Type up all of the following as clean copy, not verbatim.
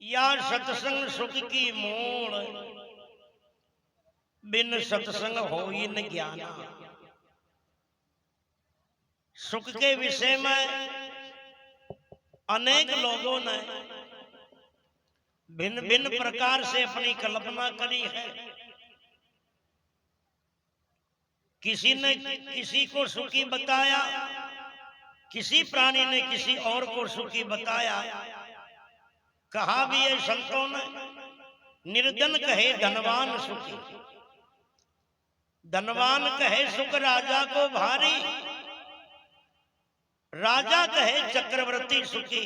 या सत्संग सुख की मूल, बिन सत्संग होई न ज्ञाना। सुख के विषय में अनेक लोगों ने भिन्न भिन्न प्रकार से अपनी कल्पना करी है। किसी ने किसी को सुखी बताया, किसी प्राणी ने किसी और को सुखी बताया। कहा भी है संतों ने, निर्धन कहे धनवान सुखी, धनवान कहे सुख राजा को भारी, राजा कहे चक्रवर्ती सुखी,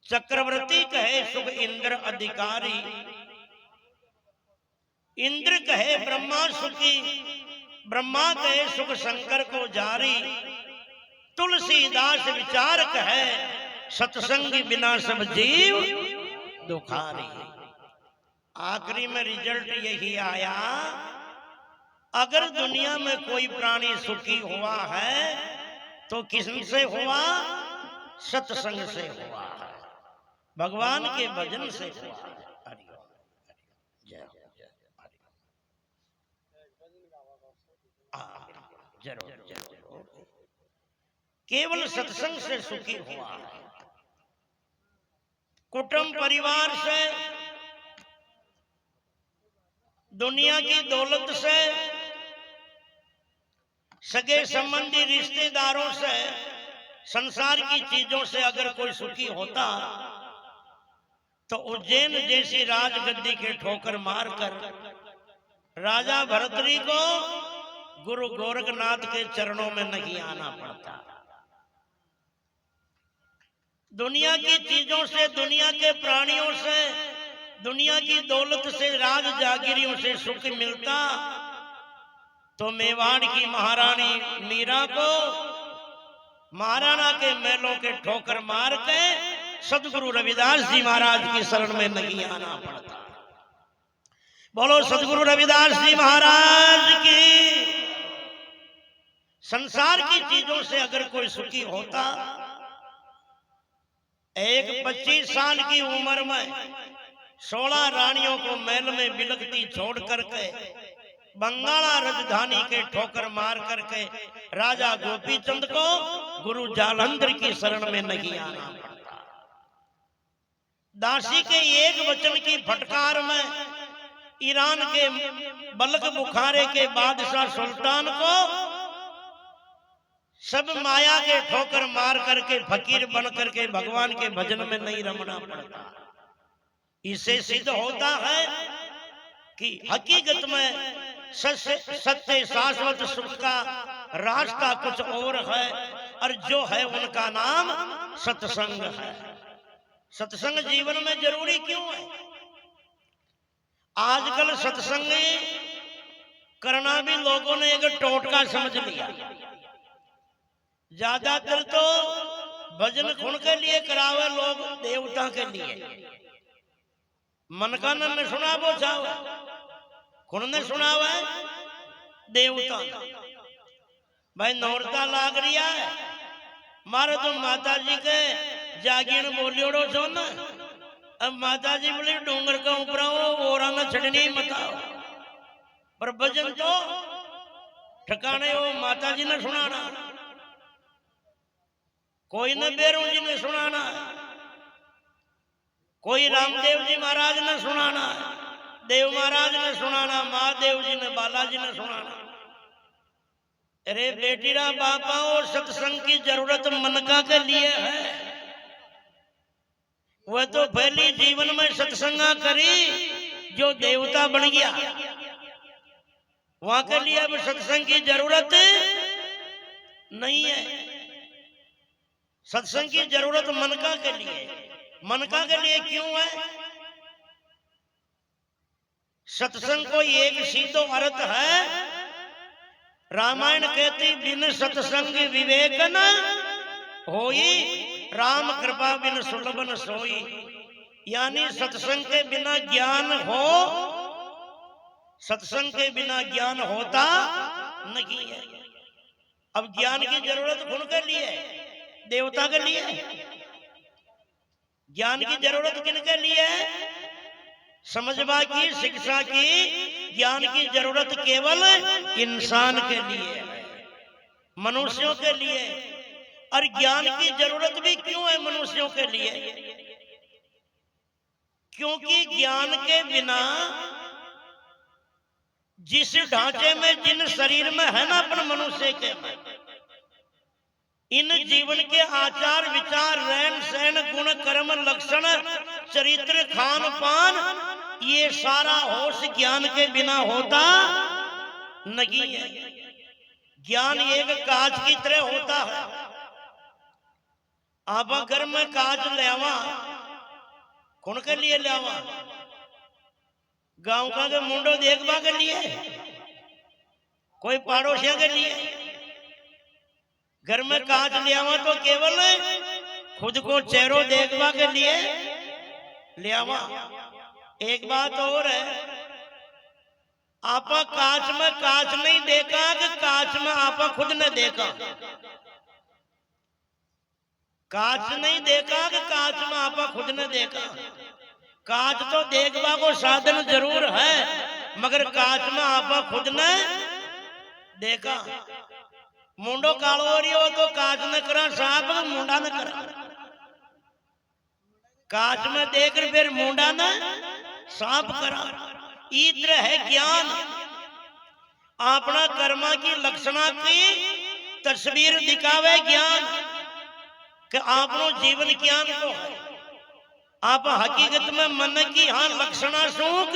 चक्रवर्ती कहे सुख इंद्र अधिकारी, इंद्र कहे ब्रह्मा सुखी, ब्रह्मा कहे सुख शंकर को जारी। तुलसीदास विचार कहे सत्संग बिना सब जीव दुखारी। आखिरी में रिजल्ट यही आया, अगर दुनिया में कोई प्राणी सुखी हुआ है तो किससे हुआ? सत्संग से हुआ है, भगवान के भजन से हुआ है। जरूर जरूर, केवल सत्संग से सुखी हुआ है। कुटुंब परिवार से, दुनिया की दौलत से, सगे संबंधी रिश्तेदारों से, संसार की चीजों से अगर कोई सुखी होता तो उज्जैन जैसी राजगद्दी के ठोकर मारकर राजा भरतरी को गुरु गोरखनाथ के चरणों में नहीं आना पड़ता। दुनिया की चीजों से, दुनिया के प्राणियों से, दुनिया की दौलत से, राज जागीरियों से सुख मिलता तो मेवाड़ की महारानी मीरा को महाराणा के महलों के ठोकर मार के सदगुरु रविदास जी महाराज की शरण में नहीं आना पड़ता। बोलो सदगुरु रविदास जी महाराज की। संसार की चीजों से अगर कोई सुखी होता, एक 25 साल की उम्र में 16 रानियों को महल में बिलखती छोड़ करके बंगाला राजधानी के ठोकर मार करके राजा गोपीचंद को गुरु जालंधर की शरण में नहीं आना पड़ता। दासी के एक वचन की फटकार में ईरान के बल्ख बुखारे के बादशाह सुल्तान को सब माया के ठोकर मार करके फकीर बन करके भगवान के भजन में नहीं रमना पड़ता। इससे सिद्ध होता है कि हकीकत में सत्य शाश्वत सुख का रास्ता कुछ और है, और जो है उनका नाम सत्संग है। सत्संग जीवन में जरूरी क्यों है? आजकल सत्संग करना भी लोगों ने एक टोटका समझ लिया। ज्यादातर तो भजन खुन के लिए करावे लोग, देवता के लिए। मन का न सुना वो चाहो, खुन ने सुना हुआ है देवता। भाई नौरता लाग रिया है, मारे तो माता जी के जागीर बोलियोड़ो छो न। अब माता जी बोली डोंगर का ऊपर ओरा न छड़नी मताओ, पर भजन तो ठिकाने वो माता जी ने सुनाना, कोई न बेरू जी ने सुनाना, कोई रामदेव जी महाराज ने सुनाना, देव महाराज ने सुनाना, महादेव जी ने, बालाजी ने सुनाना। अरे बेटीरा बापा, और सत्संग की जरूरत मनका के लिए है। वह तो पहली जीवन में सत्संगा करी जो देवता बन गया, वहां के लिए अब सत्संग की जरूरत नहीं है। सत्संग की जरूरत मनका के लिए। मनका के लिए क्यों है? सत्संग को एक सीधो अर्थ है, रामायण कहती बिन सत्संग विवेक न होई, राम कृपा बिन सुलभ सोई। यानी सत्संग के बिना ज्ञान हो, सत्संग के बिना ज्ञान होता नहीं है। अब ज्ञान की जरूरत कौन के लिए? देवता के लिए। ज्ञान की जरूरत किनके लिए है? समझवा की, शिक्षा की, ज्ञान की जरूरत केवल इंसान के लिए है, मनुष्यों के लिए। और ज्ञान की जरूरत भी क्यों है मनुष्यों के लिए? क्योंकि ज्ञान के बिना जिस ढांचे में, जिन शरीर में है ना अपन मनुष्य के, इन जीवन के आचार विचार, रहन सहन, गुण कर्म, लक्षण, चरित्र, खान पान, ये सारा होश ज्ञान के बिना होता नहीं है। ज्ञान एक कांच की तरह होता है। आप घर में कांच ले आवा, कौन के लिए ले आवा? गांव का के मुंडो देखवा के लिए, कोई पड़ोसिया के लिए। घर में कांच ले आवा तो केवल खुद को चेहरो देखवा के लिए ले आवा। एक बात और है, आपा कांच में कांच नहीं देखा कि कांच में आपा खुद ने देखा। कांच नहीं देखा कि कांच में आपा खुद ने देखा। कांच तो देखवा को साधन जरूर है, मगर कांच में आपा खुद ने देखा। मुंडो कालो हो रही हो तो कांच ने करा साफ, मुंडा ने करा। कांच में देखकर फिर मुंडा ने साफ करा। इत्र है ज्ञान। अपना कर्मा की लक्षणा की तस्वीर दिखावे ज्ञान कि आपनो जीवन ज्ञान को है। आप हकीकत में मन की हाँ लक्षणा सूख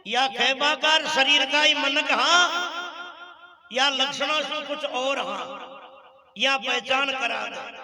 या खेबाकार शरीर का ही मन हाँ, या लक्षणा से कुछ और हाँ, या पहचान करा दे।